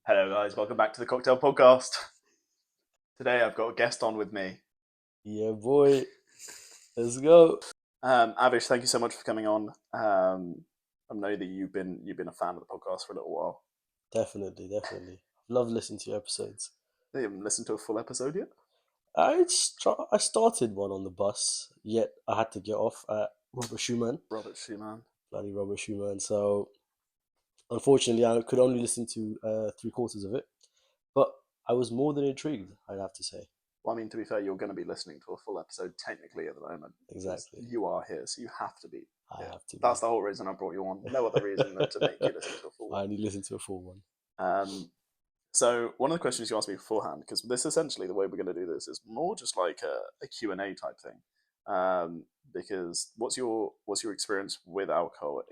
Hello, guys. Welcome back to the Cocktail Podcast. Today, I've got a guest on with me. Yeah, boy. Let's go. Avish, thank you so much for coming on. I know that you've been a fan of the podcast for a little while. Definitely. Love listening to your episodes. You haven't listened to a full episode yet? I started one on the bus, yet I had to get off at Robert Schumann, Robert Schumann. bloody Robert Schumann. So unfortunately, I could only listen to three quarters of it, but I was more than intrigued. I'd have to say. Well, I mean, to be fair, you're going to be listening to a full episode technically at the moment. Because Exactly. you are here, so you have to be. I Here. have to That's be. the whole reason I brought you on. No other reason than to make you listen to a full I one. only listened to a full one. So one of the questions you asked me beforehand, because this essentially the way we're going to do this is more just like a Q&A type thing. Because what's your experience with alcohol?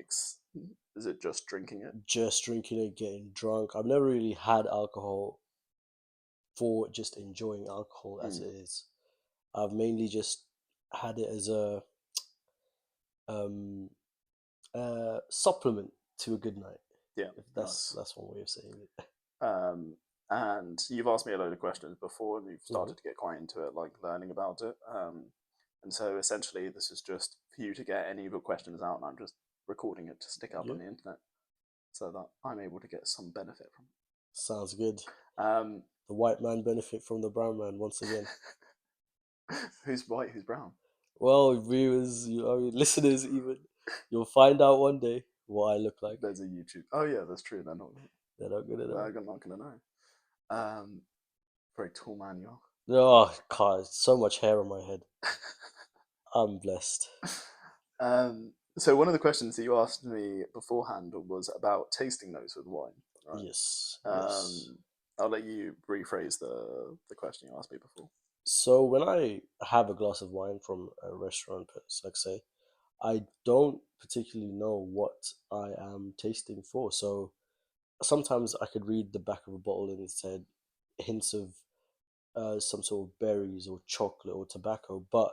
Is it just drinking it? Just drinking it, getting drunk. I've never really had alcohol for just enjoying alcohol as it is. I've mainly just had it as um, a supplement to a good night. Yeah, If that's one way of saying it. And you've asked me a load of questions before, and you've started to get quite into it, like learning about it. And so essentially, this is just for you to get any of your questions out, and I'm just recording it to stick up on the internet, so that I'm able to get some benefit from it. Sounds good. Um, The white man benefit from the brown man once again. Who's white? Who's brown? Well, viewers, listeners, even you'll find out one day what I look like. There's a YouTube. Oh yeah, that's true. They're not gonna know. They're not gonna know. Very tall man you are. Oh God, so much hair on my head. I'm blessed. So one of the questions that you asked me beforehand was about tasting notes with wine. Right? Yes. I'll let you rephrase the question you asked me before. So when I have a glass of wine from a restaurant, like say, I don't particularly know what I am tasting for. So sometimes I could read the back of a bottle and it said hints of some sort of berries or chocolate or tobacco. But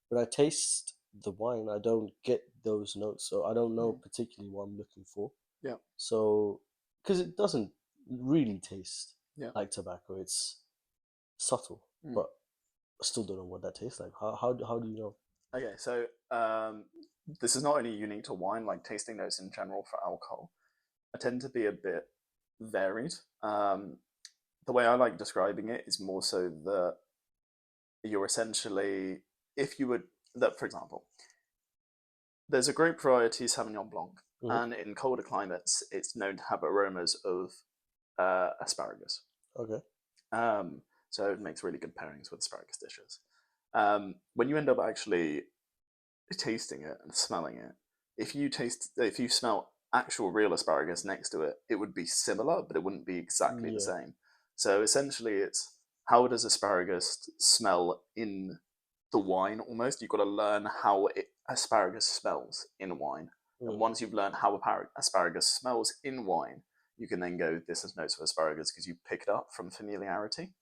when I taste the wine, I don't get those notes. So I don't know particularly what I'm looking for. Yeah. So, because it doesn't really taste Yeah. like tobacco, it's subtle, but I still don't know what that tastes like. How do you know? Okay, so this is not only unique to wine, like tasting notes in general for alcohol. I tend to be a bit varied. The way I like describing it is more so that you're essentially, if you would, that for example, there's a grape variety Sauvignon Blanc, and in colder climates, it's known to have aromas of asparagus. Okay. So it makes really good pairings with asparagus dishes. When you end up actually tasting it and smelling it, if you smell actual real asparagus next to it, it would be similar, but it wouldn't be exactly the same. So essentially, it's how does asparagus smell in the wine almost? You've got to learn how asparagus smells in wine. And once you've learned how asparagus smells in wine, you can then go, this is notes of asparagus because you picked up from familiarity.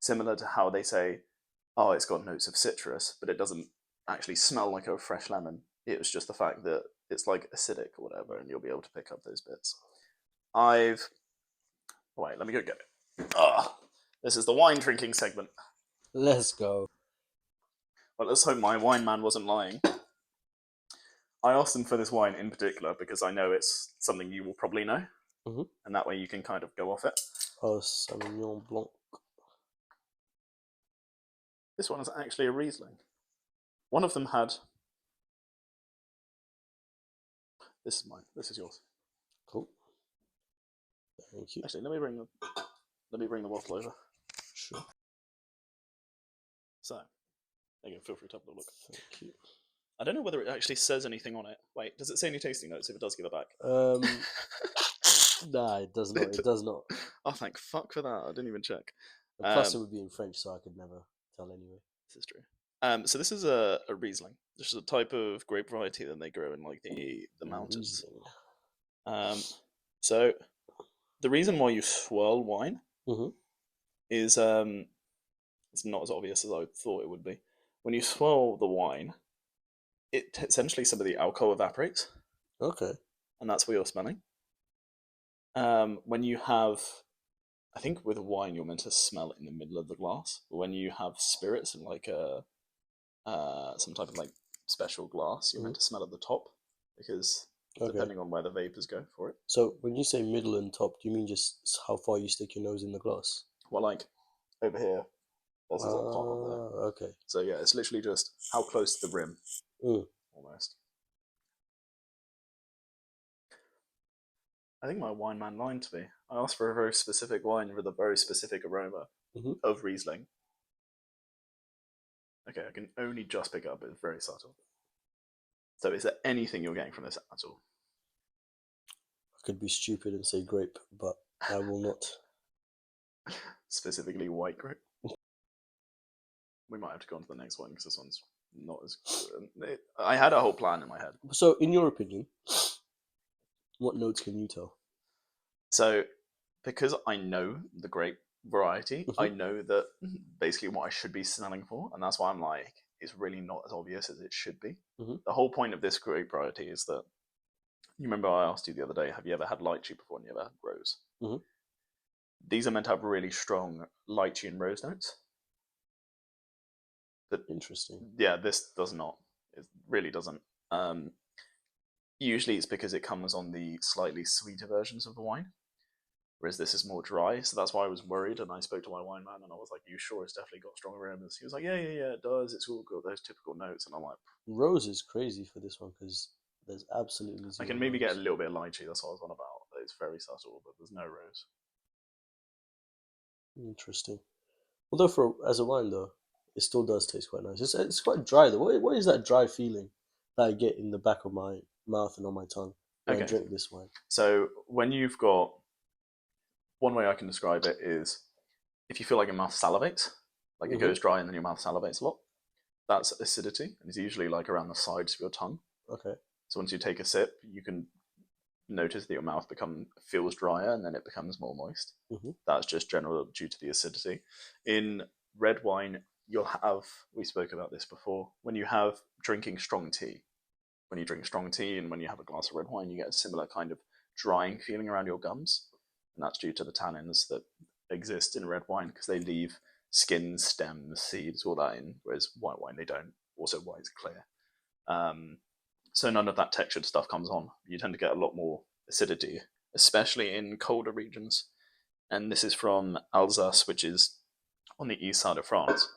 Similar to how they say, oh, it's got notes of citrus, but it doesn't actually smell like a fresh lemon. It was just the fact that it's like acidic or whatever, and you'll be able to pick up those bits. Wait, let me go get it. This is the wine drinking segment. Let's go. Well, let's hope my wine man wasn't lying. I asked him for this wine in particular because I know it's something you will probably know, and that way you can kind of go off it. Oh, Sauvignon Blanc. This one is actually a Riesling. One of them had. This is mine. This is yours. Cool. Thank you. Actually, let me bring the bottle over. Sure. So, there you go. Feel free to have a look. Thank you. I don't know whether it actually says anything on it. Wait, does it say any tasting notes if it does give it back? Nah, it does not. It does not. Oh, thank fuck for that. I didn't even check. Plus, it would be in French, so I could never tell anyway. This is true. So this is a Riesling. This is a type of grape variety that they grow in like the mountains. So the reason why you swirl wine is it's not as obvious as I thought it would be. When you swirl the wine, essentially some of the alcohol evaporates. Okay. And that's what you're smelling. When you have I think with wine you're meant to smell it in the middle of the glass. But when you have spirits in like a some type of like special glass, you're Hmm. meant to smell at the top because Okay. depending on where the vapors go for it. So when you say middle and top, do you mean just how far you stick your nose in the glass? Well, like over here versus at the top of there. Ah, okay. So yeah, it's literally just how close to the rim, Mm. almost. I think my wine man lied to me. I asked for a very specific wine with a very specific aroma Hmm. of Riesling. Okay, I can only just pick up. It's very subtle. So is there anything you're getting from this at all? I could be stupid and say grape, but I will not. Specifically white grape? We might have to go on to the next one because this one's not as good. I had a whole plan in my head. So, in your opinion, what notes can you tell? So, because I know the grape variety, I Hmm. know that basically what I should be smelling for, and that's why I'm like, it's really not as obvious as it should be. Hmm. The whole point of this grape variety is that you remember I asked you the other day, have you ever had lychee before and you ever had rose? Hmm. These are meant to have really strong lychee and rose notes. But Interesting. yeah, this does not. It really doesn't. Um, Usually it's because it comes on the slightly sweeter versions of the wine, whereas this is more dry. So that's why I was worried, and I spoke to my wine man, and I was like, "You sure it's definitely got strong aromas?" He was like, "Yeah, it does. It's all got those typical notes." And I'm like, Rose is crazy for this one because there's absolutely I zero can maybe get a rose. little bit of lychee. That's what I was on about. It's very subtle, but there's no rose. Interesting. Although for as a wine though, it still does taste quite nice. It's quite dry though. What is that dry feeling that I get in the back of my mouth and on my tongue when I Okay, drink this wine? so when you've got one way I can describe it is if you feel like your mouth salivates, like it Hmm. goes dry and then your mouth salivates a lot. That's acidity, and it's usually like around the sides of your tongue. Okay. So once you take a sip, you can notice that your mouth feels drier and then it becomes more moist. Hmm. That's just general due to the acidity. In red wine, you'll have, we spoke about this before, when you have drinking strong tea, when you drink strong tea and when you have a glass of red wine, you get a similar kind of drying feeling around your gums. And that's due to the tannins that exist in red wine because they leave skins, stems, seeds, all that in, whereas white wine, they don't. Also, white is clear. Um, so none of that textured stuff comes on. You tend to get a lot more acidity, especially in colder regions. And this is from Alsace, which is on the east side of France.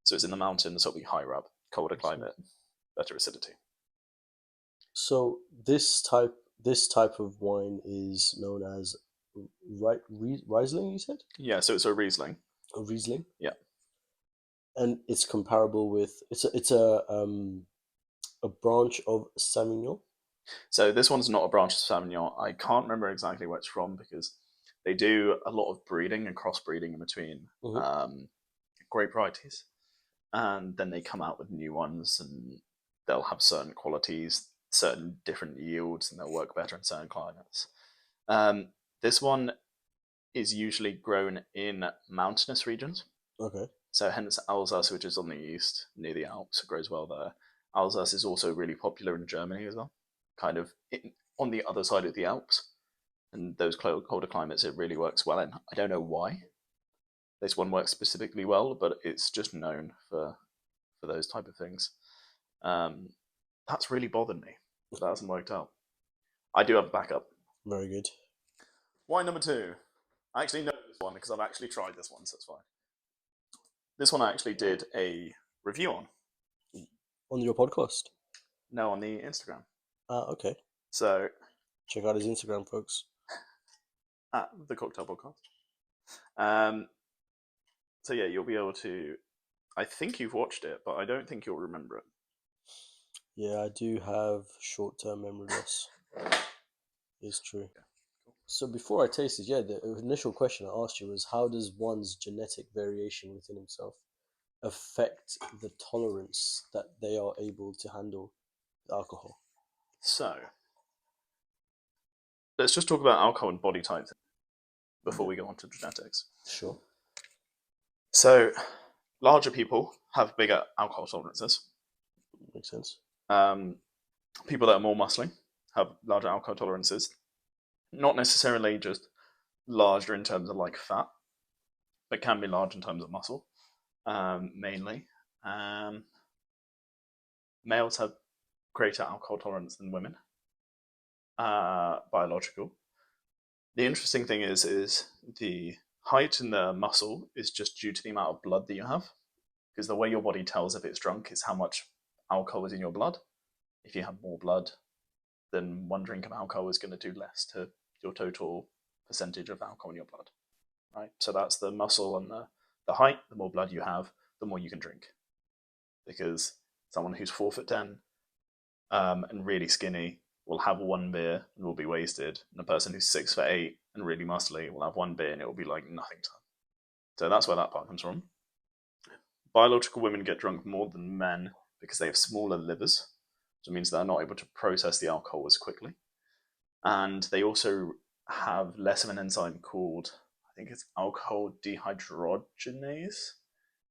So it's in the mountains, so it'll be higher up, colder I see. climate, better acidity. So this type of wine is known as Riesling. You said Yeah, so it's a Riesling. a Riesling, Yeah. and it's comparable with it's a branch of Sauvignon. So this one's not a branch of Sauvignon. I can't remember exactly where it's from because they do a lot of breeding and crossbreeding in between Hmm. grape varieties, and then they come out with new ones, and they'll have certain qualities, certain different yields, and they'll work better in certain climates. Um, this one is usually grown in mountainous regions, Okay. so hence Alsace, which is on the east near the Alps, grows well there. Alsace is also really popular in Germany as well, kind of on the other side of the Alps, and those colder climates it really works well in. I don't know why this one works specifically well, but it's just known for those type of things. Um, that's really bothered me. That hasn't worked out. I do have a backup. Very good. Wine number two. I actually know this one because I've actually tried this one, so it's fine. This one I actually did a review on. On your podcast. No, on the Instagram. Okay. So Check out his Instagram, folks. at the Cocktail Podcast. Um, so yeah, you'll be able to. I think you've watched it, but I don't think you'll remember it. Yeah, I do have short-term memory loss. It's true. Yeah, cool. So before I taste it, yeah, the initial question I asked you was how does one's genetic variation within himself affect the tolerance that they are able to handle alcohol? So let's just talk about alcohol and body type before we go on to genetics. Sure. So larger people have bigger alcohol tolerances. Makes sense. Um, People that are more muscly have larger alcohol tolerances. Not necessarily just larger in terms of like fat, but can be large in terms of muscle, mainly. Um, Males have greater alcohol tolerance than women, biological. The interesting thing is the height in the muscle is just due to the amount of blood that you have, because the way your body tells if it's drunk is how much alcohol is in your blood. If you have more blood, then one drink of alcohol is going to do less to your total percentage of alcohol in your blood, right? So that's the muscle and the height. The more blood you have, the more you can drink. Because someone who's 4'10" and really skinny will have one beer and will be wasted, and a person who's 6'8" and really muscly will have one beer and it will be like nothing to them. So that's where that part comes from. Biological women get drunk more than men because they have smaller livers, which means they're not able to process the alcohol as quickly. And they also have less of an enzyme called, I think it's alcohol dehydrogenase,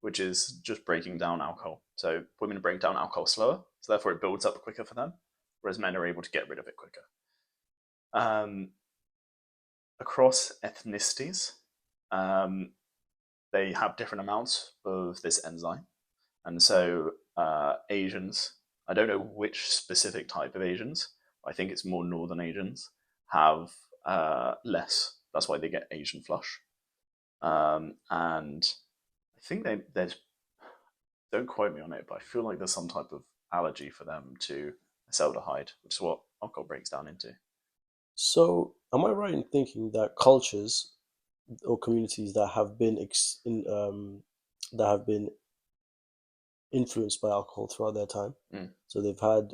which is just breaking down alcohol. So women break down alcohol slower, so therefore it builds up quicker for them, whereas men are able to get rid of it quicker. Across ethnicities, they have different amounts of this enzyme. And so Asians, I don't know which specific type of Asians, I think it's more northern Asians, have less. That's why they get Asian flush. And I think there's, don't quote me on it, but I feel like there's some type of allergy for them to acetaldehyde, which is what alcohol breaks down into. So, am I right in thinking that cultures or communities that have been that have been influenced by alcohol throughout their time, Mm. so they've had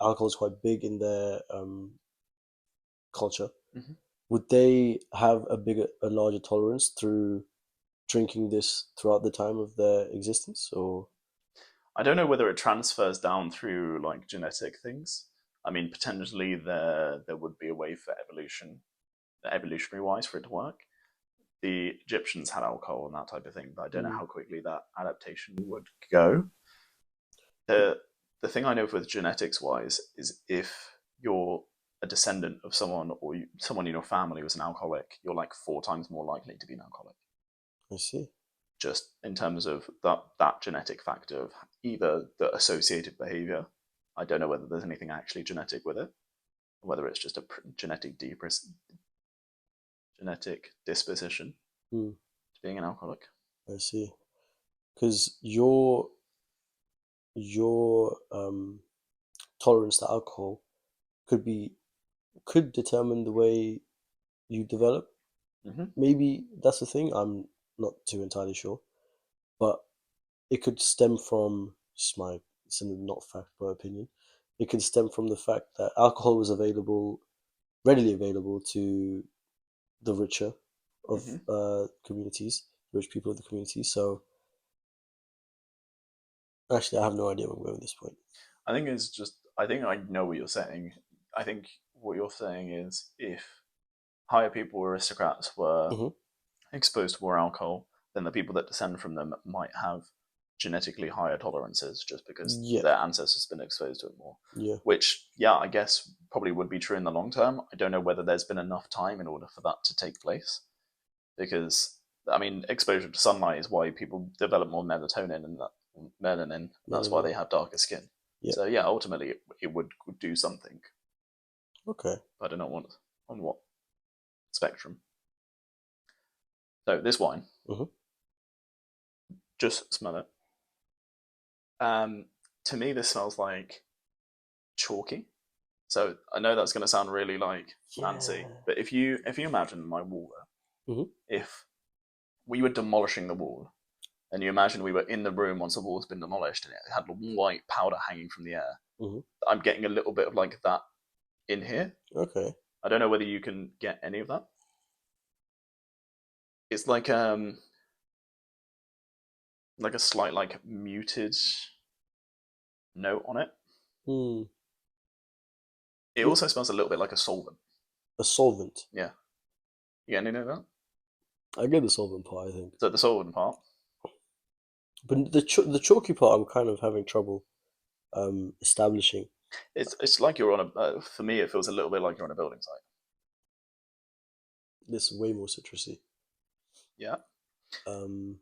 alcohol is quite big in their culture. Mm-hmm. Would they have a larger tolerance through drinking this throughout the time of their existence, or? I don't know whether it transfers down through like genetic things. I mean, potentially there would be a way for evolutionary wise, for it to work. The Egyptians had alcohol and that type of thing, but I don't know Mm, how quickly that adaptation would go. The thing I know with genetics wise is if you're a descendant of someone or someone in your family was an alcoholic, you're like 4 times more likely to be an alcoholic. I see. Just in terms of that genetic factor of either the associated behavior. I don't know whether there's anything actually genetic with it, or whether it's just a genetic disposition Mm, to being an alcoholic. I see. Because your tolerance to alcohol could be could determine the way you develop. Mm-hmm. Maybe that's the thing. I'm not too entirely sure, but it could stem from just my it's a not fact but opinion. It could stem from the fact that alcohol was readily available to the richer of Mm-hmm. communities, rich people of the community. So actually, I have no idea where I'm going at this point. I think it's just. I think I know what you're saying. I think what you're saying is if higher people or aristocrats were Hmm. exposed to more alcohol, then the people that descend from them might have genetically higher tolerances just because Yeah, their ancestors have been exposed to it more. yeah, Which, yeah, I guess probably would be true in the long term. I don't know whether there's been enough time in order for that to take place because, I mean, exposure to sunlight is why people develop more melatonin and melanin, and that's why melanin. they have darker skin. Yeah. So, yeah, ultimately it would do something. Okay. I don't know on what spectrum. So, this wine, Hmm. just smell it. Um, to me, this smells like chalky. So I know that's going to sound really like fancy, Yeah. but if you imagine my wall, Hmm. if we were demolishing the wall, and you imagine we were in the room once the wall's been demolished and it had white powder hanging from the air, Hmm. I'm getting a little bit of like that in here. Okay. I don't know whether you can get any of that. It's like a slight like muted note on it. Hmm. It Yeah. also smells a little bit like a solvent. A solvent. Yeah, you get any of that? I get the solvent part, I think, So the solvent part. but the chalky part, I'm kind of having trouble establishing. It's like you're on a. For me, it feels a little bit like you're on a building site. this way more citrusy. Yeah. Um,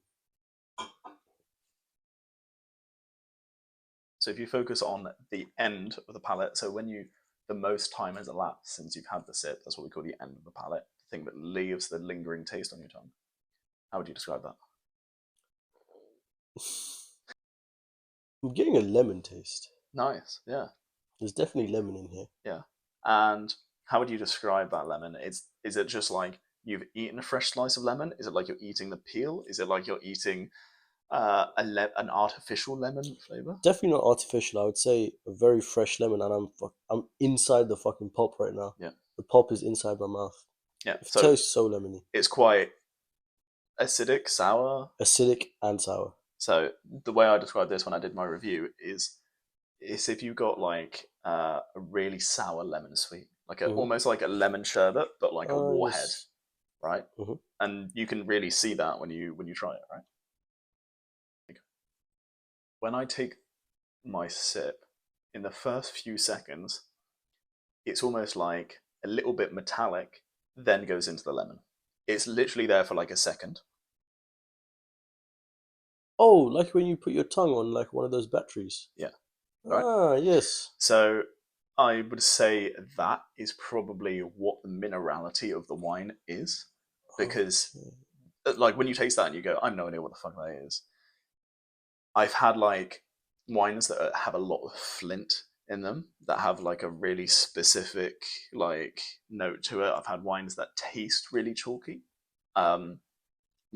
So if you focus on the end of the palate, so when you the most time has elapsed since you've had the sip, that's what we call the end of the palate, the thing that leaves the lingering taste on your tongue. How would you describe that? I'm getting a lemon taste. Nice. Yeah. There's definitely lemon in here. Yeah. And how would you describe that lemon? Is it just like you've eaten a fresh slice of lemon? Is it like you're eating the peel? Is it like you're eating an artificial lemon flavor? Definitely not artificial. I would say a very fresh lemon, and I'm inside the fucking pulp right now. Yeah. The pulp is inside my mouth. Yeah. It So tastes so lemony, it's quite acidic, sour. acidic and sour. So the way I described this when I did my review is if you got like a really sour lemon sweet, like Hmm. almost like a lemon sherbet, but like a warhead, Yes. right? Hmm. And you can really see that when you try it, right? Like, when I take my sip, in the first few seconds, it's almost like a little bit metallic, then goes into the lemon. It's literally there for like a second. Oh, like when you put your tongue on like one of those batteries. Yeah, right. Ah, yes. So I would say that is probably what the minerality of the wine is, because Okay. like when you taste that and you go, I have no idea what the fuck that is. I've had like wines that have a lot of flint in them that have like a really specific like note to it. I've had wines that taste really chalky. Um,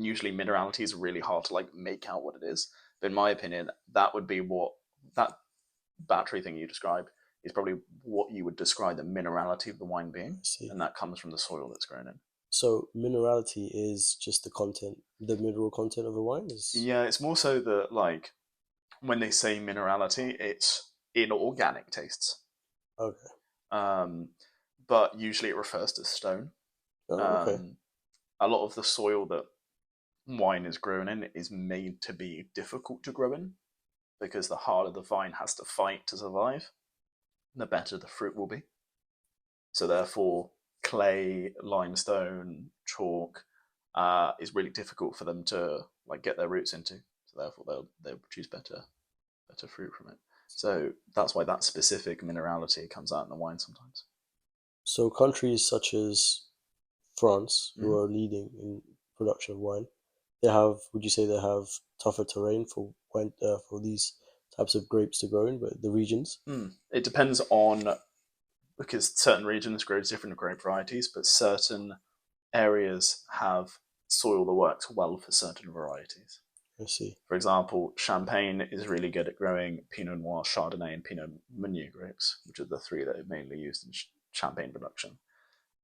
Usually minerality is really hard to like make out what it is. But in my opinion, that would be what that battery thing you described is probably what you would describe the minerality of the wine being, I see. and that comes from the soil that's grown in. So minerality is just the content, the mineral content of a wine is Yeah, it's more so that like when they say minerality, it's inorganic tastes. okay. Um, but usually it refers to stone. Oh, okay. Um, a lot of the soil that wine is grown in is made to be difficult to grow in because the harder the vine has to fight to survive, the better the fruit will be. So therefore, clay, limestone, chalk is really difficult for them to like get their roots into. So therefore, they'll produce better fruit from it. So that's why that specific minerality comes out in the wine sometimes. So countries such as France, who Mm. are leading in production of wine, they have. Would you say they have tougher terrain for wine for these types of grapes to grow in, but the regions? It depends on because certain regions grow different grape varieties, but certain areas have soil that works well for certain varieties. I see. For example, Champagne is really good at growing Pinot Noir, Chardonnay, and Pinot Meunier grapes, which are the three that are mainly used in champagne production.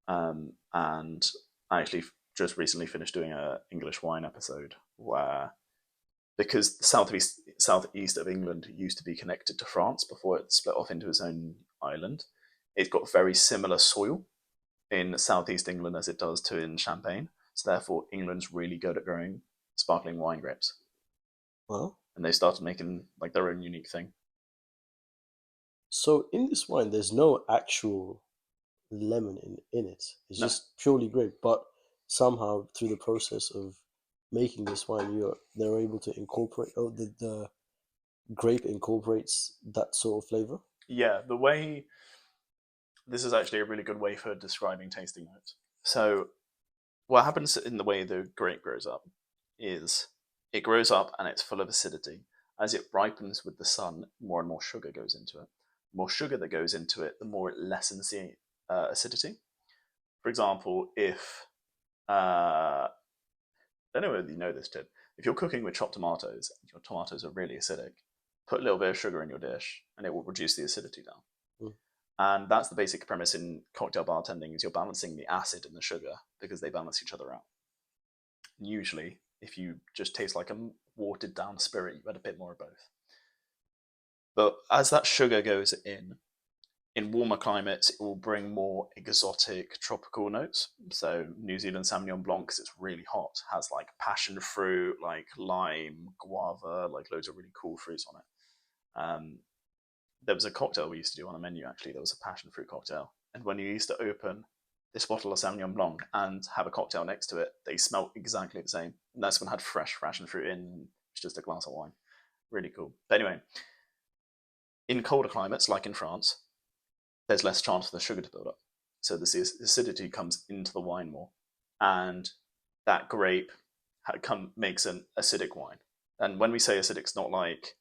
And I actually just recently finished doing an English wine episode where, because the southeast of England used to be connected to France before it split off into its own island, it's got very similar soil in southeast England as it does to in Champagne. So therefore, England's really good at growing sparkling wine grapes, Well, and they started making like their own unique thing. so in this wine, there's no actual lemon in it. It's No, just purely grape. But somehow through the process of making this wine, they're able to incorporate. Oh, the grape incorporates that sort of flavor. yeah, the way this is actually a really good way for describing tasting notes. So what happens in the way the grape grows up is it grows up and it's full of acidity. As it ripens with the sun, more and more sugar goes into it. The more sugar that goes into it, the more it lessens the acidity. For example, if I don't know whether you know this, Tid. If you're cooking with chopped tomatoes, and your tomatoes are really acidic, put a little bit of sugar in your dish, and it will reduce the acidity down. Mm, And that's the basic premise in cocktail bartending: is you're balancing the acid and the sugar because they balance each other out. And usually, if you just taste like a watered down spirit, you add a bit more of both. But as that sugar goes in warmer climates, it will bring more exotic tropical notes. So New Zealand Sauvignon Blanc, because it's really hot, has like passion fruit, like lime, guava, like loads of really cool fruits on it. There was a cocktail we used to do on the menu actually. There was a passion fruit cocktail, and when you used to open this bottle of Sauvignon Blanc and have a cocktail next to it, they smell exactly the same. And that's one had fresh passion fruit in, it's just a glass of wine. Really cool. But anyway, in colder climates, like in France, there's less chance for the sugar to build up. So this acidity comes into the wine more, and that grape makes an acidic wine. And when we say acidic, it's not like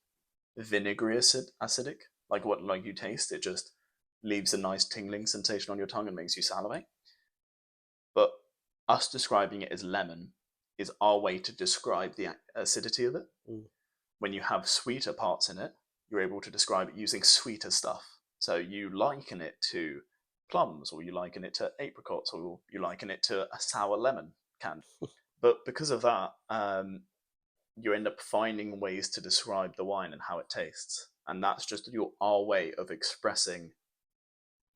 vinegary acidic, like you taste. It just leaves a nice tingling sensation on your tongue and makes you salivate. But us describing it as lemon is our way to describe the acidity of it. Mm. When you have sweeter parts in it, you're able to describe it using sweeter stuff. So you liken it to plums, or you liken it to apricots, or you liken it to a sour lemon candy. But because of that, you end up finding ways to describe the wine and how it tastes. And that's just our way of expressing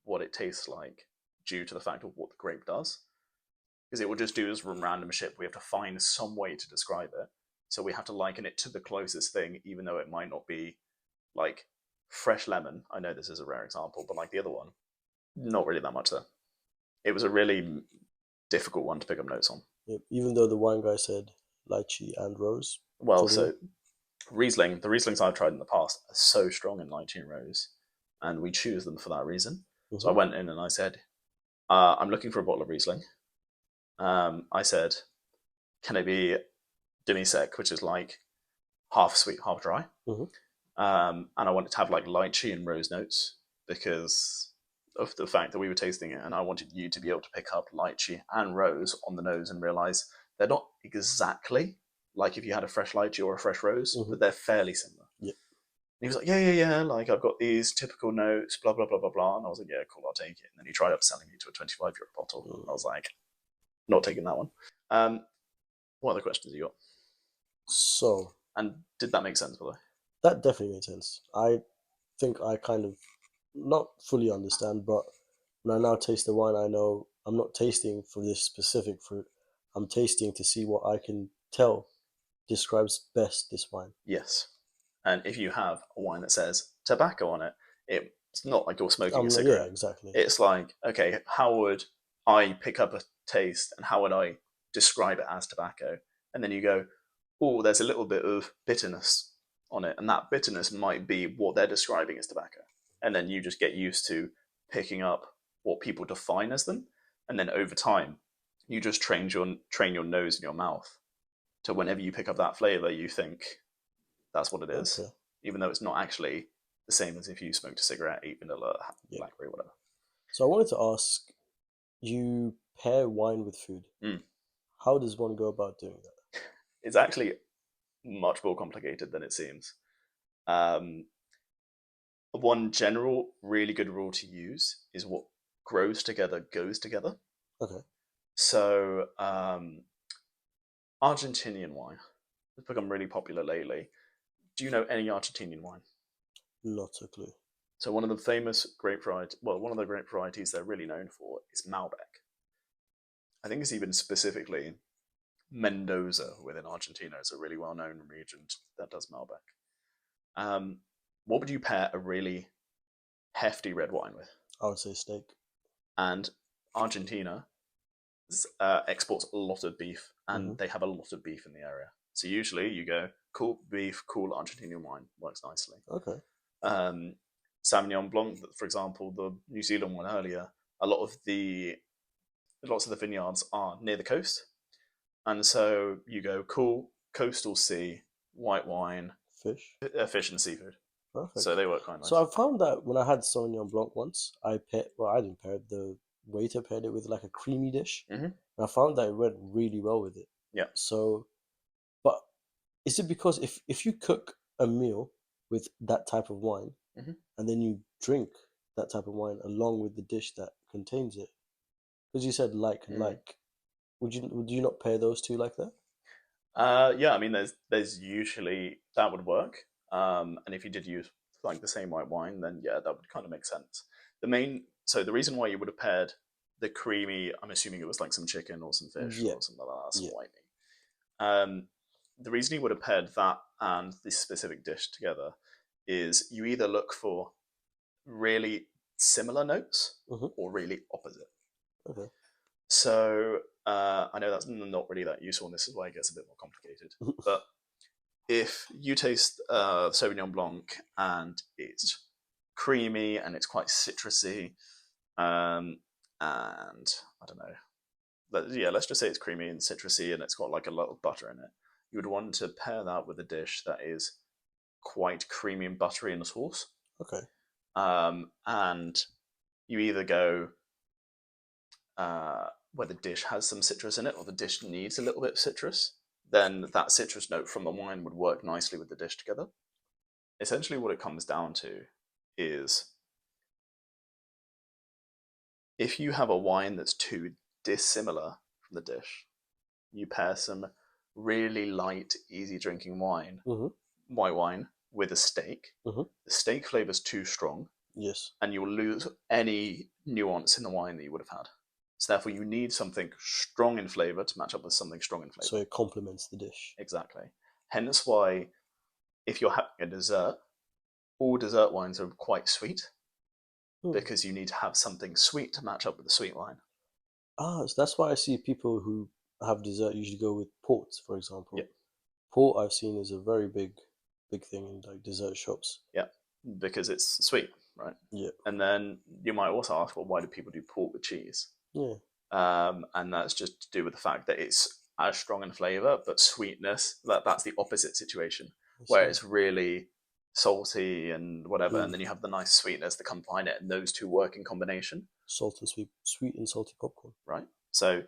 what it tastes like due to the fact of what the grape does. Because it will just do as random shit. We have to find some way to describe it. So we have to liken it to the closest thing, even though it might not be like fresh lemon. I know this is a rare example, but like the other one, not really that much there. It was a really difficult one to pick up notes on. Yep. Even though the wine guy said lychee and rose Well, for the so the Rieslings I've tried in the past are so strong in lychee and rose, and we choose them for that reason. So I went in and I said, I'm looking for a bottle of Riesling. I said, can it be demi-sec, which is like half sweet, half dry? And I wanted to have like lychee and rose notes because of the fact that we were tasting it, and I wanted you to be able to pick up lychee and rose on the nose and realize they're not exactly like if you had a fresh lychee or a fresh rose, but they're fairly similar. Yeah. And he was like, yeah, like I've got these typical notes, blah, blah, blah, blah, blah. And I was like, yeah, cool, I'll take it. And then he tried upselling me to a 25-euro bottle. And I was like, not taking that one. What other questions you got? So, and did that make sense, by the way? That definitely makes sense. I think I kind of not fully understand, but when I now taste the wine, I know I'm not tasting for this specific fruit. I'm tasting to see what I can tell describes best this wine. Yes. And if you have a wine that says tobacco on it, it's not like you're smoking a cigarette. Yeah, exactly. It's like, okay, how would I pick up a taste and how would I describe it as tobacco? And then you go, oh, there's a little bit of bitterness on it. And that bitterness might be what they're describing as tobacco. And then you just get used to picking up what people define as them. And then over time, you just train your nose and your mouth to whenever you pick up that flavor, you think that's what it is, Okay. even though it's not actually the same as if you smoked a cigarette, ate vanilla, blackberry, whatever. So I wanted to ask, you pair wine with food. How does one go about doing that? It's actually much more complicated than it seems. One general, really good rule to use is what grows together goes together. Okay. So, Argentinian wine has become really popular lately. Do you know any Argentinian wine? Not a clue. So one of the famous grape varieties, one of the grape varieties they're really known for is Malbec. I think it's even specifically Mendoza within Argentina is a really well-known region that does Malbec. What would you pair a really hefty red wine with? I would say steak. And Argentina exports a lot of beef, and they have a lot of beef in the area. So usually you go cool beef, cool Argentinian wine works nicely. Okay. Sauvignon Blanc, for example, the New Zealand one earlier, lots of the vineyards are near the coast, and so you go cool coastal sea, white wine, fish and seafood. Perfect. So they work quite nice. So I found that when I had Sauvignon Blanc once, I didn't pair it. The waiter paired it with like a creamy dish, and I found that it went really well with it. Yeah. So, but is it because if you cook a meal with that type of wine, and then you drink that type of wine along with the dish that contains it, because you said like, would you not pair those two like that? Yeah, I mean, there's usually that would work, and if you did use like the same white wine, then yeah, that would kind of make sense. So the reason why you would have paired the creamy, I'm assuming it was like some chicken or some fish or something like that, some white meat. The reason you would have paired that and this specific dish together is you either look for really similar notes or really opposite. Okay. So I know that's not really that useful, and this is why it gets a bit more complicated. But if you taste Sauvignon Blanc and it's creamy and it's quite citrusy, and I don't know, yeah, let's just say it's creamy and citrusy and it's got like a lot of butter in it. You would want to pair that with a dish that is quite creamy and buttery in the sauce. Okay. And you either go where the dish has some citrus in it or the dish needs a little bit of citrus, then that citrus note from the wine would work nicely with the dish together. Essentially, what it comes down to is if you have a wine that's too dissimilar from the dish, you pair some really light, easy drinking wine, Mm-hmm. white wine, with a steak. Mm-hmm. The steak flavor is too strong, Yes. and you'll lose any nuance in the wine that you would have had. So therefore, you need something strong in flavor to match up with something strong in So flavor. it complements the dish. Exactly. Hence why, if you're having a dessert, all dessert wines are quite sweet Hmm. because you need to have something sweet to match up with the sweet wine. So that's why I see people who have dessert usually go with port, for Yeah, example. Port I've seen is a very big thing in like dessert shops. yeah, because it's sweet, right? Yeah. And then you might also ask, well, why do people do pork with cheese? Yeah. And that's just to do with the fact that it's as strong in flavor, but sweetness, that's the opposite situation, I where see. it's really salty and whatever, Mm. and then you have the nice sweetness that comes behind it, and those two work in combination, Salt and sweet and salty popcorn. right? So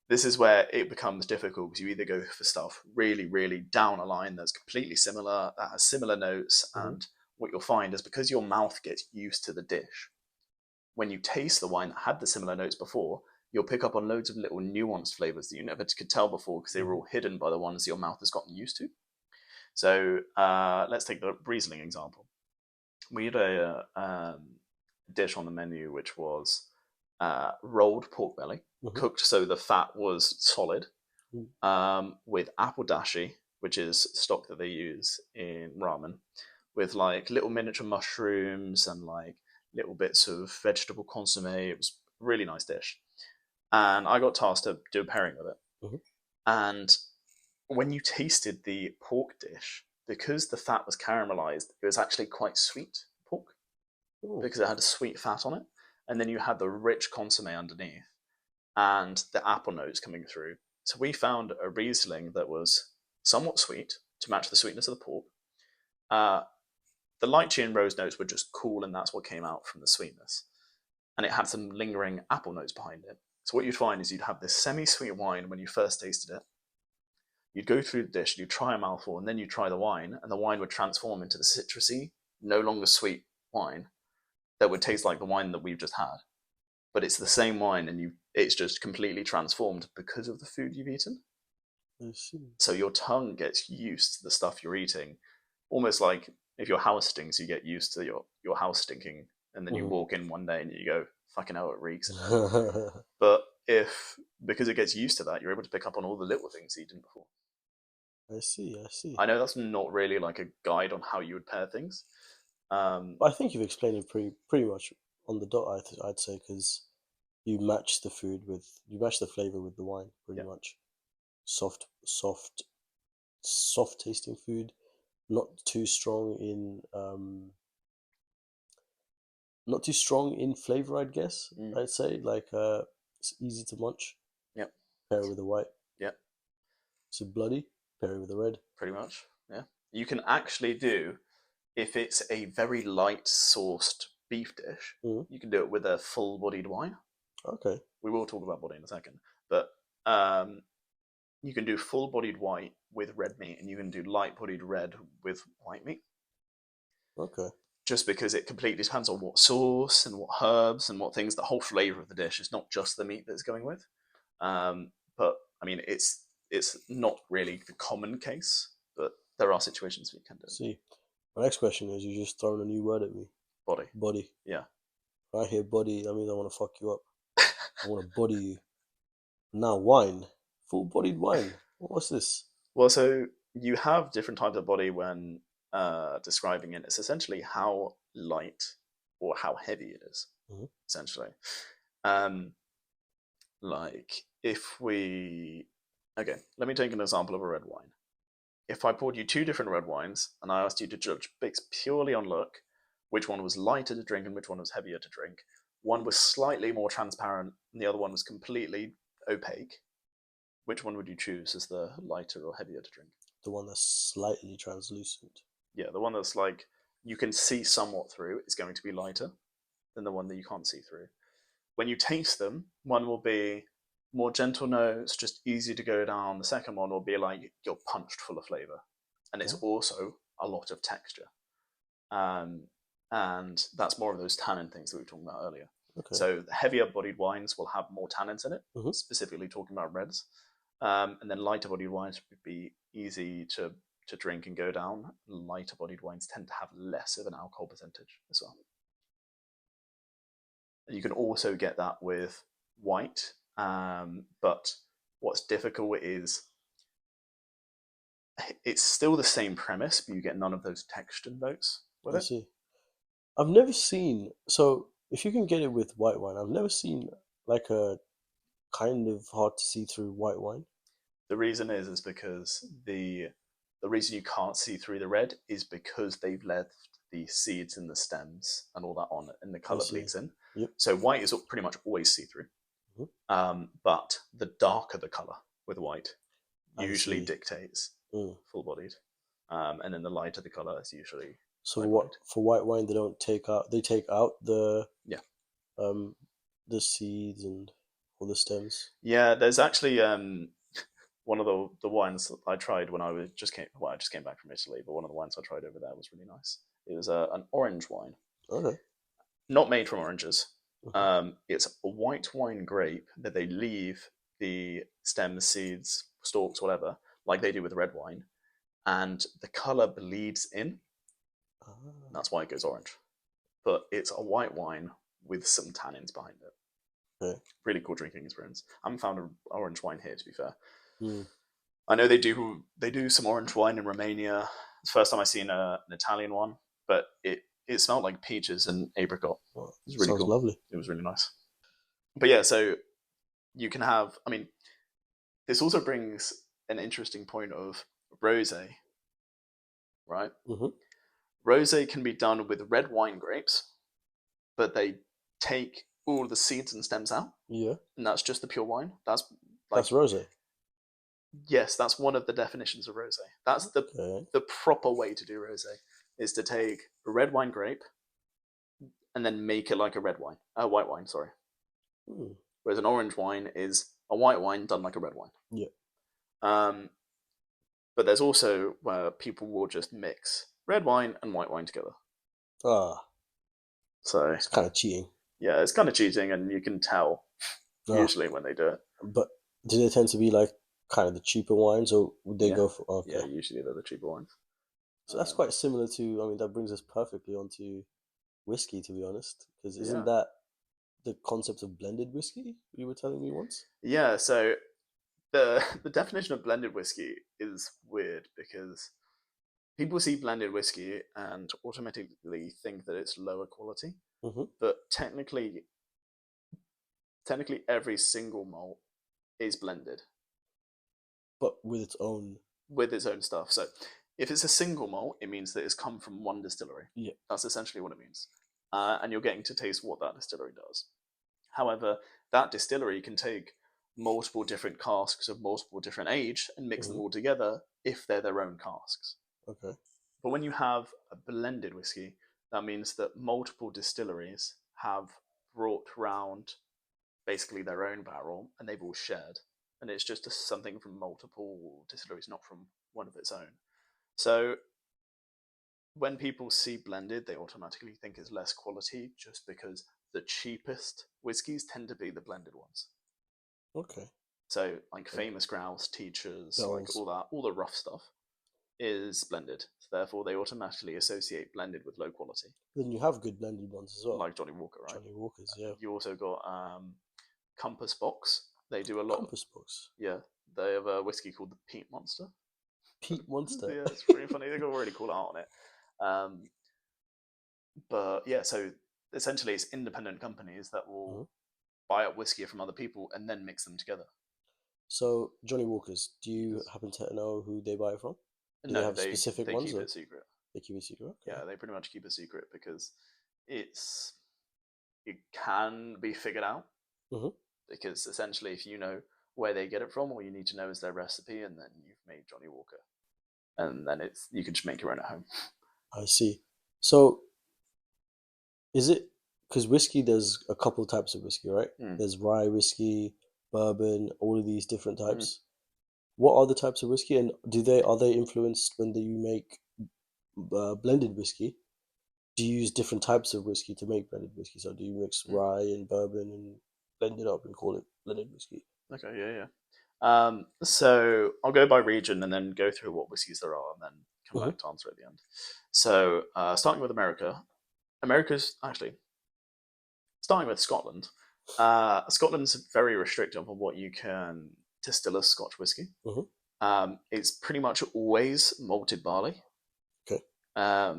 this is where it becomes difficult because you either go for stuff really, really down a line that's completely similar, that has similar notes, Mm-hmm. and what you'll find is because your mouth gets used to the dish, when you taste the wine that had the similar notes before, you'll pick up on loads of little nuanced flavors that you never could tell before because they were Mm-hmm. all hidden by the ones your mouth has gotten used to. So let's take the Riesling example. We had a dish on the menu which was rolled pork belly, Mm-hmm. cooked so the fat was solid, Mm. with apple dashi, which is stock that they use in ramen, with like little miniature mushrooms and like little bits of vegetable consomme. It was a really nice dish. And I got tasked to do a pairing with it. Mm-hmm. And when you tasted the pork dish, because the fat was caramelized, it was actually quite sweet pork Oh, because it had a sweet fat on it. And then you had the rich consomme underneath and the apple notes coming through. So we found a Riesling that was somewhat sweet to match the sweetness of the pork. Uh, the lychee and rose notes were just cool, and that's what came out from the sweetness. And it had some lingering apple notes behind it. So what you'd find is you'd have this semi-sweet wine when you first tasted it. You'd go through the dish, you'd try a mouthful, and then you'd try the wine, and the wine would transform into the citrusy, no longer sweet wine that would taste like the wine that we've just had. But it's the same wine, and it's just completely transformed because of the food you've eaten. I see. So your tongue gets used to the stuff you're eating, almost like if your house stinks, you get used to your house stinking, and then you Mm-hmm. walk in one day and you go, "Fucking hell, it reeks in here." But if because it gets used to that, you're able to pick up on all the little things that you didn't before. I see. I see. I know that's not really like a guide on how you would pair things. But I think you've explained it pretty much on the dot. I'd say because you match the flavor with the wine pretty Yeah, much. Soft tasting food, not too strong in not too strong in flavor. I'd guess mm, I'd say like it's easy to munch. yeah, Pair it with the white. yeah, It's bloody. Pair it with the red. pretty much. Yeah, you can actually do if it's a very light sourced beef dish. Mm. You can do it with a full-bodied wine. Okay. We will talk about body in a second, but um, you can do full-bodied white with red meat, and you can do light-bodied red with white meat. Okay. Just because it completely depends on what sauce and what herbs and what things, the whole flavor of the dish is not just the meat that it's going with. But I mean, it's not really the common case, but there are situations where you can do it. See, my next question is you just thrown a new word at me. Body, Body. yeah. When I hear body, that means I want to fuck you up. I want to body you. Now wine, full bodied wine. What's this? Well, so you have different types of body when describing it. It's essentially how light or how heavy it is, Hmm. essentially. Um, Like if we, okay, let me take an example of a red wine. If I poured you two different red wines and I asked you to judge based purely on look, which one was lighter to drink and which one was heavier to drink, one was slightly more transparent and the other one was completely opaque. Which one would you choose as the lighter or heavier to drink? The one that's slightly translucent. Yeah, the one that's like you can see somewhat through is going to be lighter than the one that you can't see through. When you taste them, one will be more gentle notes, just easy to go down. The second one will be like you're punched full of flavor, and it's Oh, also a lot of texture. Um, and that's more of those tannin things that we were talking about earlier. okay. So the heavier bodied wines will have more tannins in it, Mm-hmm. specifically talking about reds. And then lighter bodied wines would be easy to drink and go down. Lighter bodied wines tend to have less of an alcohol percentage as well. You can also get that with white, but what's difficult is it's still the same premise, but you get none of those texture notes with I it. see. I've never seen, so if you can get it with white wine, I've never seen like a kind of hard to see through white wine. The reason is because the reason you can't see through the red is because they've left the seeds and the stems and all that on it, and the I color see. bleeds in. Yep. So white is pretty much always see through. Hmm. But the darker the color with white I usually see. dictates Mm. full bodied, and then the lighter the color is usually So low what bodied. for white wine they don't take out, they take out Yeah, um the seeds and all the stems. yeah. There's actually one of the wines that I tried when I just came back from Italy, but one of the wines I tried over there was really nice. It was an orange wine, Okay. not made from oranges. Hmm. It's a white wine grape that they leave the stems, seeds, stalks, whatever, like they do with red wine, and the color bleeds in. Ah, That's why it goes orange. But it's a white wine with some tannins behind it. okay. Really cool drinking experience. I haven't found an orange wine here, to be fair. Mm. I know they do some orange wine in Romania. It's the first time I've seen an Italian one, but it smelled like peaches and apricot. Well, It was really sounds cool. lovely. It was really nice. But yeah, so you can have. I mean, this also brings an interesting point of rosé, right? Hmm. Rosé can be done with red wine grapes, but they take all the seeds and stems out, Yeah, and that's just the pure wine. That's that's like rosé. yes, that's one of the definitions of rosé. That's Okay. the proper way to do rosé is to take a red wine grape and then make it like a red wine, a white wine, sorry. Mm. Whereas an orange wine is a white wine done like a red wine. Yeah. Um, but there's also where people will just mix red wine and white wine together. Ah, So it's kind of cheating. yeah, it's kind of cheating, and you can tell Ah, usually when they do it. but do they tend to be like kind of the cheaper wines, or would they Yeah, go for? yeah, Okay, usually they're the cheaper ones. so that's quite similar to. I mean, that brings us perfectly onto whiskey, to be honest, because isn't Yeah, that the concept of blended whiskey you were telling me once? yeah. So the definition of blended whiskey is weird because people see blended whiskey and automatically think that it's lower quality, Hmm. but technically every single malt is blended But with its own. with its own stuff. So if it's a single malt, it means that it's come from one distillery. Yeah. That's essentially what it means. And you're getting to taste what that distillery does. However, that distillery can take multiple different casks of multiple different age and mix them Hmm. all together if they're their own casks. Okay. But when you have a blended whiskey, that means that multiple distilleries have brought round basically their own barrel and they've all shared. And it's just something from multiple distilleries, not from one of its own. So when people see blended, they automatically think it's less quality just because the cheapest whiskies tend to be the blended ones. Okay. So like Yeah. famous grouse, teachers, The like ones. all the rough stuff is blended. So therefore, they automatically associate blended with low quality, Then you have good blended ones as well. like Johnny Walker, right? Johnny Walkers, yeah. You also got Compass Box. They do a lot. Compass books. Yeah, they have a whiskey called the Peat Monster. Peat Monster. Yeah, it's pretty funny. They got a really cool art on it. Um, but yeah, so essentially, it's independent companies that Hmm. will buy up whiskey from other people and then mix them together. So Johnny Walkers, do you Yes. happen to know who they buy it from? Do they No, have specific they ones, keep or it secret. they keep it secret? Okay. Yeah, they pretty much keep it secret because it's it can be figured out. Mm-hmm. Because essentially, if you know where they get it from, all you need to know is their recipe, and then you've made Johnny Walker, and then it's you can just make your own at home. I see. So is it because whiskey? There's a couple types of whiskey, right? Mm. There's rye whiskey, bourbon, all of these different Mm. types. What are the types of whiskey, and are they influenced when you make blended whiskey? Do you use different types of whiskey to make blended whiskey? So do you mix Mm. rye and bourbon and blend it up and call it blended whiskey? Okay, yeah, yeah. So I'll go by region and then go through what whiskies there are, and then come Mm-hmm. back to answer at the end. So starting with America, America's actually starting with Scotland. Scotland's very restrictive on what you can distill as Scotch whiskey. Mm-hmm. It's pretty much always malted barley. Okay.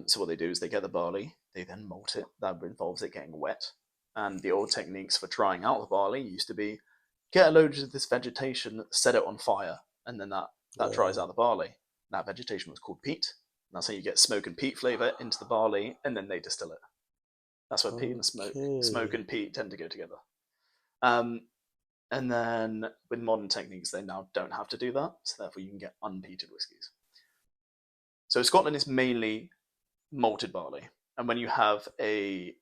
So what they do is they get the barley, they then malt it. That involves it getting wet. And the old techniques for drying out the barley used to be get a load of this vegetation, set it on fire, and then that dries Uh, out the barley. That vegetation was called peat. And that's how you get smoke and peat flavor into the barley, and then they distill it. That's where peat and smoke okay. and peat tend to go together. Um, and then with modern techniques, they now don't have to do that, so therefore you can get unpeated whiskies. So Scotland is mainly malted barley, and when you have a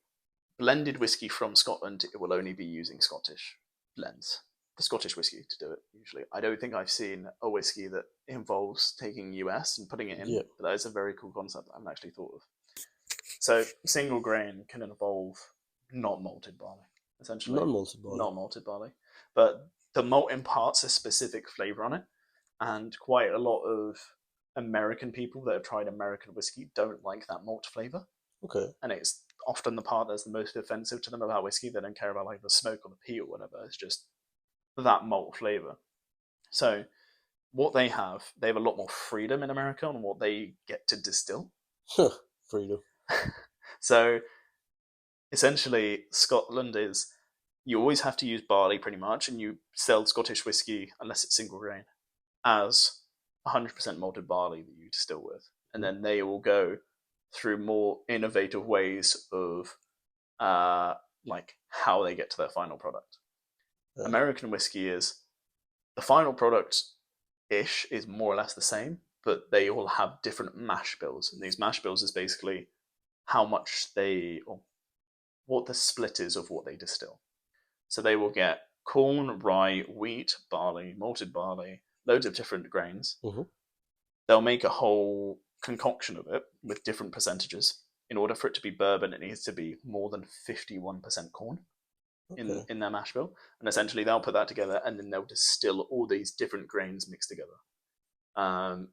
blended whiskey from Scotland, it will only be using Scottish blends, the Scottish whiskey to do it. Usually, I don't think I've seen a whiskey that involves taking US and putting it in, Yeah. but that is a very cool concept I haven't actually thought of. So single grain can involve not malted barley, essentially Non-malted barley. not malted barley, but the malt imparts a specific flavor on it, and quite a lot of American people that have tried American whiskey don't like that malt flavor, Okay. and it's often the part that's the most offensive to them about whiskey. They don't care about like the smoke or the peat or whatever. It's just that malt flavor. So what they have a lot more freedom in America on what they get to distill. Freedom. So essentially, Scotland is you always have to use barley pretty much, and you sell Scottish whiskey unless it's single grain as 100% malted barley that you distill with, and Mhm. then they will go through more innovative ways of uh, like how they get to their final product. Yeah. American whiskey is the final product ish is more or less the same, but they all have different mash bills, and these mash bills is basically how much they or what the split is of what they distill. So they will get corn, rye, wheat, barley, malted barley, loads of different grains. Mm-hmm. They'll make a whole concoction of it with different percentages. In order for it to be bourbon, it needs to be more than 51% corn Okay. in their mash bill. And essentially, they'll put that together and then they'll distill all these different grains mixed together.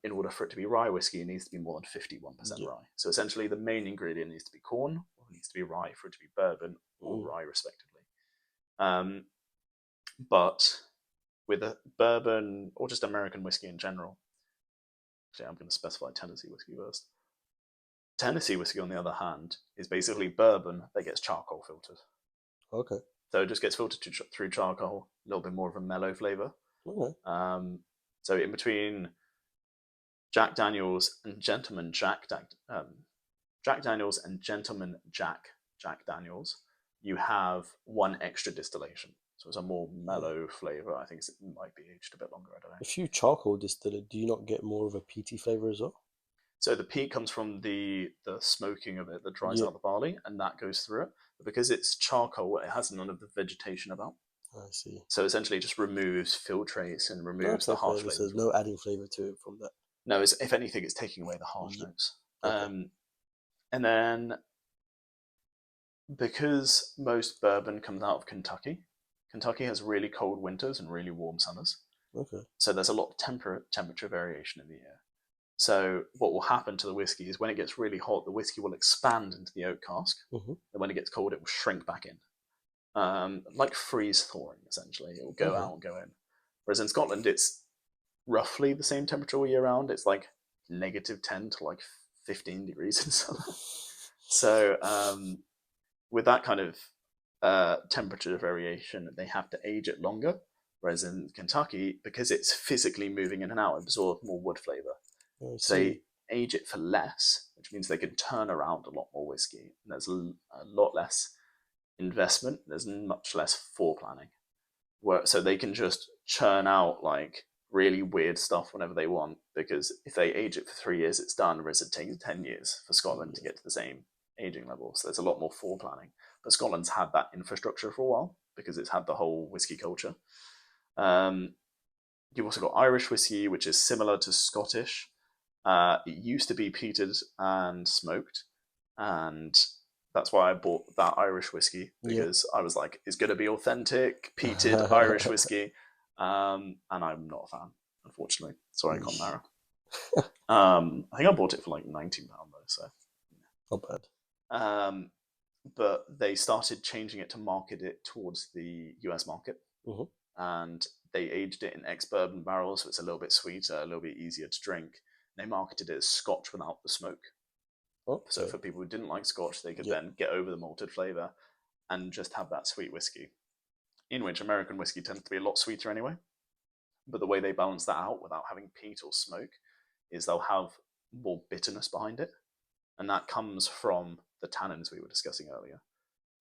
In order for it to be rye whiskey, it needs to be more than 51% Yeah. rye. So essentially, the main ingredient needs to be corn, or it needs to be rye for it to be bourbon or Mm. rye, respectively. Um, but with a bourbon or just American whiskey in general, actually, I'm going to specify Tennessee whiskey first. Tennessee whiskey, on the other hand, is basically bourbon that gets charcoal filtered. Okay. So it just gets filtered through charcoal, a little bit more of a mellow flavor. Okay. Um, so in between Jack Daniels and Jack Daniels and Gentleman Jack Daniels, you have one extra distillation. So it's a more Mm. mellow flavor. I think it might be aged a bit longer. I don't know. If you charcoal distill it, do you not get more of a peaty flavor as well? So the peat comes from the smoking of it that dries Yeah. out the barley, and that goes through it. But because it's charcoal, it has none of the vegetation about. I see. So essentially, it just removes filtrates and removes Okay. the Okay. harsh So flavors there's away. no adding flavor to it from that. No, if anything, it's taking away the harsh Yeah. notes. Okay. And then because most bourbon comes out of Kentucky, Kentucky has really cold winters and really warm summers. Okay. So there's a lot of temperature variation in the year. So what will happen to the whiskey is when it gets really hot, the whiskey will expand into the oak cask, Mm-hmm. and when it gets cold, it will shrink back in, like freeze thawing. Essentially, it will go Okay. out and go in. Whereas in Scotland, it's roughly the same temperature all year round. It's like -10 to like 15 degrees in summer. So with that kind of temperature variation, they have to age it longer. Whereas in Kentucky, because it's physically moving in and out, it absorbs more wood flavor. I So they see. age it for less, which means they can turn around a lot more whiskey. And there's a lot less investment. There's much less foreplanning. So they can just churn out like really weird stuff whenever they want, because if they age it for 3 years, it's done. Whereas it takes 10 years for Scotland to Yeah. get to the same aging level. So there's a lot more foreplanning. But Scotland's had that infrastructure for a while because it's had the whole whiskey culture. Um, you've also got Irish whiskey, which is similar to Scottish. It used to be peated and smoked, and that's why I bought that Irish whiskey, Yeah. because I was like, it's going to be authentic peated Irish whiskey, and I'm not a fan, unfortunately. Sorry, Conmara. I think I bought it for like £19 though, so. Not bad. Um, but they started changing it to market it towards the US market, Hmm. and they aged it in ex-bourbon barrels, so it's a little bit sweeter, a little bit easier to drink. They marketed it as Scotch without the smoke. So Okay. for people who didn't like Scotch, they could Yeah. then get over the malted flavour and just have that sweet whiskey, in which American whiskey tends to be a lot sweeter anyway. But the way they balance that out without having peat or smoke is they'll have more bitterness behind it. And that comes from the tannins we were discussing earlier.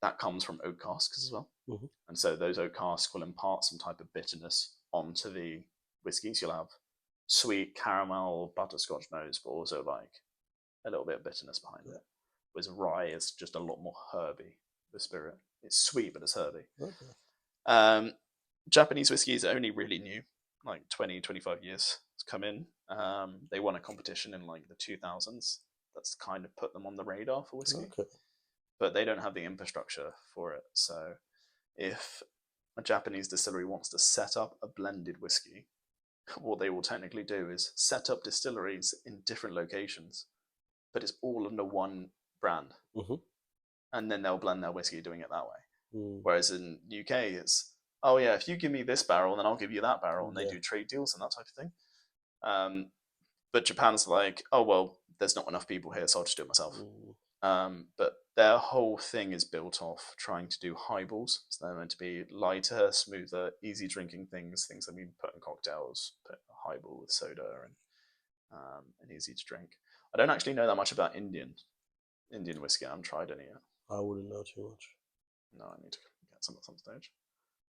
That comes from oak casks as well. Hmm. And so those oak casks will impart some type of bitterness onto the whiskies. You'll have sweet caramel, butterscotch notes, but also like a little bit of bitterness behind Yeah. it. Whereas rye is just a lot more herby, the spirit. It's sweet, but it's herby. Okay. Um, Japanese whiskey is only really new, like 20, 25 years. It's come in. They won a competition in like the 2000s. That's kind of put them on the radar for whiskey, Okay. but they don't have the infrastructure for it. So if a Japanese distillery wants to set up a blended whiskey, what they will technically do is set up distilleries in different locations, but it's all under one brand, Hmm. and then they'll blend their whiskey doing it that way. Mm. Whereas in UK, it's, oh yeah, if you give me this barrel, then I'll give you that barrel, and they Yeah. do trade deals and that type of thing. But Japan's like, oh well, there's not enough people here, so I'll just do it myself. Mm. But their whole thing is built off trying to do highballs. So they're meant to be lighter, smoother, easy drinking things that we put in cocktails, put in a highball with soda and easy to drink. I don't actually know that much about Indian whiskey. I haven't tried any yet. I wouldn't know too much. No, I need to get some at some stage.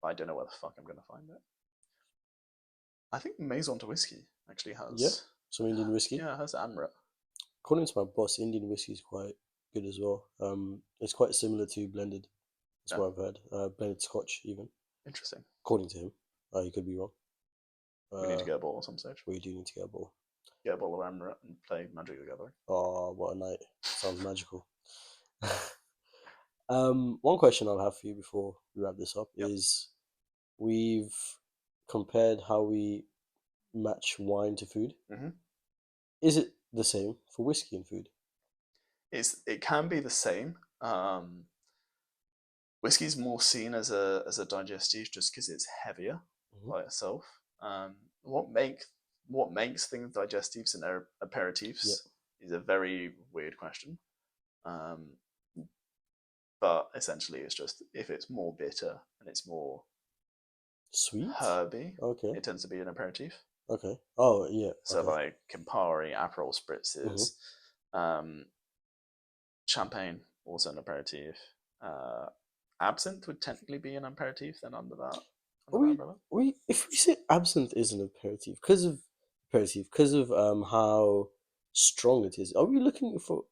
But I don't know where the fuck I'm going to find it. I think Maison de Whiskey actually Yeah. has, Some Indian whiskey. yeah, it has Amrit. According to my boss, Indian whiskey is quite good as well. It's quite similar to blended. That's Yeah, what I've heard. Blended Scotch, even interesting. according to him. He could be wrong. We need to Uh, get a bottle at some stage. we do need to get a ball. Get a bottle of Amrit and play Magic the Gathering. Oh, what a night! Sounds magical. One question I'll have for you before we wrap this up Yep. is we've compared how we match wine to food. Mm-hmm. Is it the same for whiskey and food? It can be the same. Whiskey's more seen as a digestive just because it's heavier Hmm. by itself. Um, what make what makes things digestives and Yeah. aperitifs is a very weird question. Um, but essentially, it's just if it's more bitter and it's more Sweet? herby, Okay. it tends to be an aperitif. Okay. Oh, yeah. So Okay. like Campari, Aperol Hmm. spritzes, um, champagne, also an aperitif. Uh, Absinthe would technically be an aperitif then Are under that umbrella. if we say absinthe is an aperitif because of how strong it is, are we looking for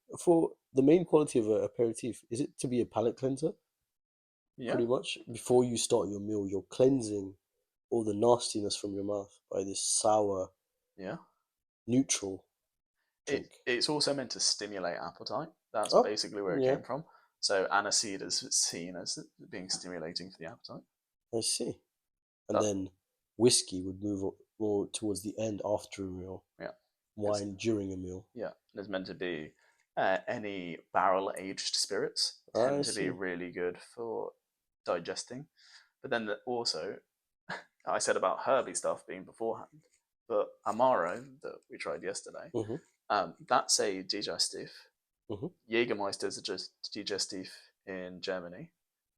the main quality of an aperitif? Is it to be a palate cleanser? Yeah, Pretty much before you start your meal, you're cleansing all the nastiness from your mouth by this sour, yeah. neutral drink. It's also meant to stimulate appetite. That's Oh, basically where it yeah, came from. So aniseed is seen as being stimulating for the appetite. I see. And That then whiskey would move more towards the end after a meal, yeah, it's wine during a meal. yeah, it's meant to be any barrel aged spirits I tend to be see. really good for digesting. But then also, I said about herby stuff being beforehand, but Amaro that we tried yesterday, Hmm. that's a digestif. Hmm. Jägermeister is a just digestif in Germany,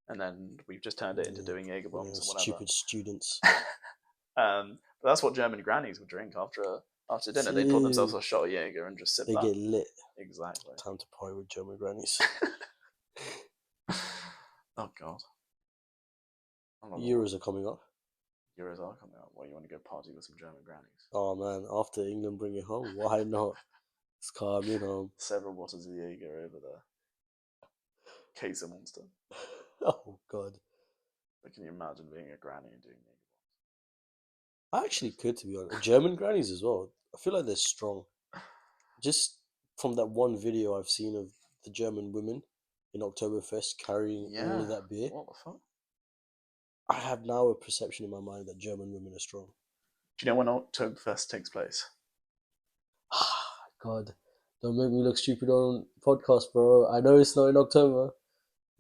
and then we've just turned it into Yeah, doing Jaeger yeah, bombs and whatever. stupid students. But that's what German grannies would drink after dinner. They'd pour themselves See, a shot of Jaeger and just sit they back. get lit. Exactly. Time to party with German grannies. Oh God, I love Euros are coming up. Euros are coming up. Well, you want to go party with some German grannies? Oh man, after England bring it home, why not? It's coming home. Several bottles of Jaeger over there. Case of Monster. Oh god. But can you imagine being a granny and doing Jaeger I actually could, to be honest. German grannies as well. I feel like they're strong. Just from that one video I've seen of the German women in Oktoberfest carrying bombs? all Yeah. of that beer, What the fuck? I have now a perception in my mind that German women are strong. Do you know when Oktoberfest takes place? God, don't make me look stupid on podcast, bro. I know it's not in October.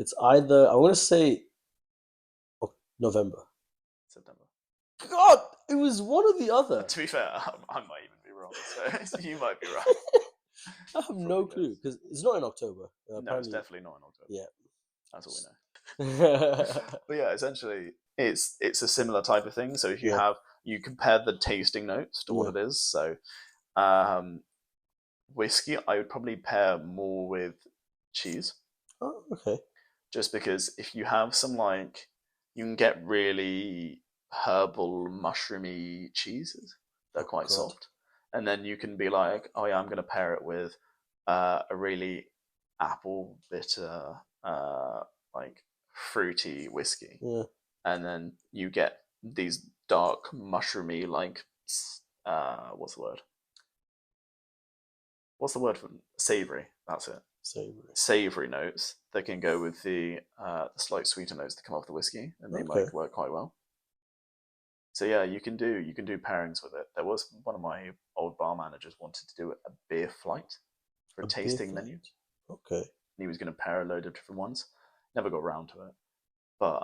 It's either I want to say November. September. God, it was one or the other. To be fair, I might even be wrong. So you might be right. I have no Probably clue guess. because it's not in October. No, it's Apparently, definitely not in October. yeah. That's all we know. Yeah. But yeah, essentially, it's a similar type of thing. So if you compare the tasting notes to what Yeah. it is. So um, whiskey, I would probably pair more with cheese, Oh, okay. just because if you have some like, you can get really herbal, mushroomy cheeses. They're Oh quite God. soft, and then you can be like, oh yeah, I'm gonna pair it with a really apple bitter, like fruity whiskey, Yeah. and then you get these dark mushroomy like what's the word? What's the word for savory? That's it. Savory. Savory notes that can go with the slight sweeter notes that come off the whiskey, and they Okay. might work quite well. So yeah, you can do pairings with it. There was one of my old bar managers wanted to do a beer flight for a A beer tasting flight. menu, Okay. and he was going to pair a load of different ones. Never got around to it, but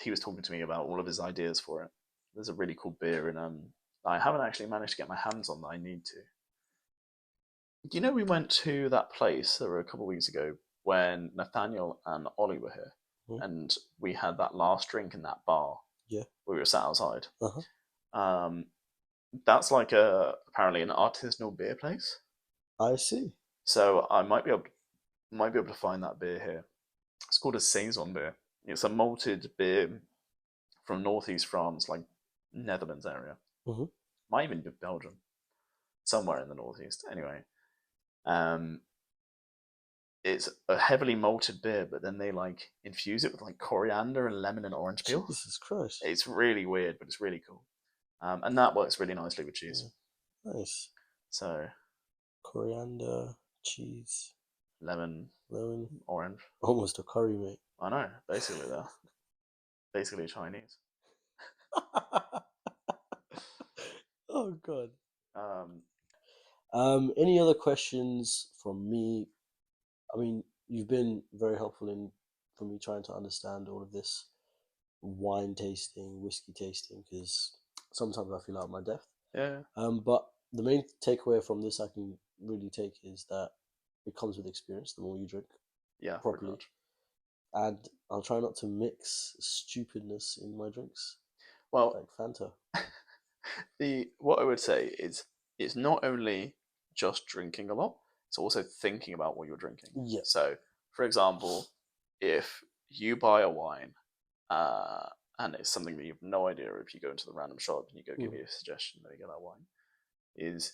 he was talking to me about all of his ideas for it. There's a really cool beer, and I haven't actually managed to get my hands on that. I need to. You know, we went to that place there were a couple of weeks ago when Nathaniel and Ollie were here, Hmm. and we had that last drink in that bar. Yeah. We were sat outside. Uh-huh. Um, that's like apparently an artisanal beer place. I see. So I might be able to find that beer here. It's called a saison beer. It's a malted beer from northeast France, like Netherlands area. Hmm. Might even be Belgium, somewhere in the northeast. Anyway, um, it's a heavily malted beer, but then they like infuse it with like coriander and lemon and orange peel. Jesus Christ. It's really weird, but it's really cool, and that works really nicely with cheese. Yeah. Nice. So Coriander, cheese, lemon, lemon. orange. Almost a curry, mate. I know, basically they're basically Chinese. Oh God. Um, Any other questions from me? I mean, you've been very helpful in for me trying to understand all of this wine tasting, whiskey tasting, because sometimes I feel out of my depth. yeah, But the main takeaway from this I can really take is that it comes with experience. The more you drink yeah, pretty properly, much. and I'll try not to mix stupidness in my drinks Well, like Fanta. the what I would say is it's not only just drinking a lot; it's also thinking about what you're drinking. Yeah. So, for example, if you buy a wine, uh, and it's something that you have no idea, if you go into the random shop and you go give Mm. me a suggestion, let me get that wine, is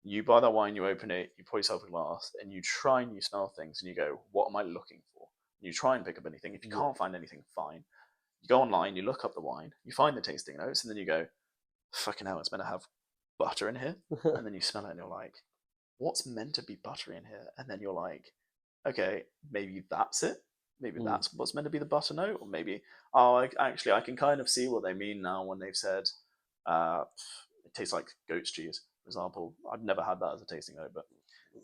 you buy that wine, you open it, you pour yourself a glass, and you try and you smell things, and you go, "What am I looking for?" And you try and pick up anything. If you Yeah. can't find anything, fine. You go online, you look up the wine, you find the tasting notes, and then you go, "Fucking hell, it's meant to have butter in here." And then you smell it, and you're like, "What's meant to be buttery in here?" And then you're like, "Okay, maybe that's it. Maybe Mm. that's what's meant to be the butter note, or maybe I can kind of see what they mean now when they've said uh, it tastes like goat's cheese, for example. I've never had that as a tasting note, but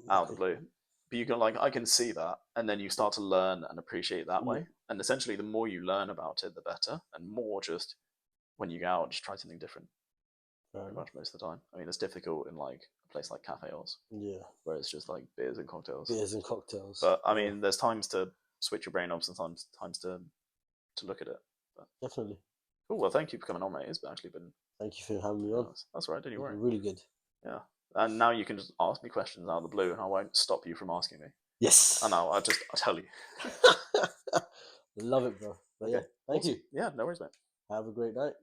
out of the Okay. blue. But you can like I can see that, and then you start to learn and appreciate that Yeah. way. And essentially, the more you learn about it, the better. And more just when you go out, just try something different. Fair Pretty enough. much most of the time. I mean, it's difficult in like a place like Cafe Oz, Yeah. where it's just like beers and cocktails. Beers and cocktails. But I Yeah. mean, there's times to switch your brain off, and times to to look at it. But, Definitely. cool. Well, thank you for coming on, mate. It's actually been Thank you for having me on. that's all right. Don't you It's worry. been really good. Yeah. And now you can just ask me questions out of the blue, and I won't stop you from asking me. Yes. And I'll tell you. Love it, bro. But yeah, Okay. thank Awesome. you. Yeah. No worries, mate. Have a great night.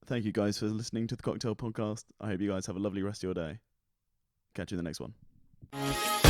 Thank you guys for listening to the Cocktail Podcast. I hope you guys have a lovely rest of your day. Catch you in the next one.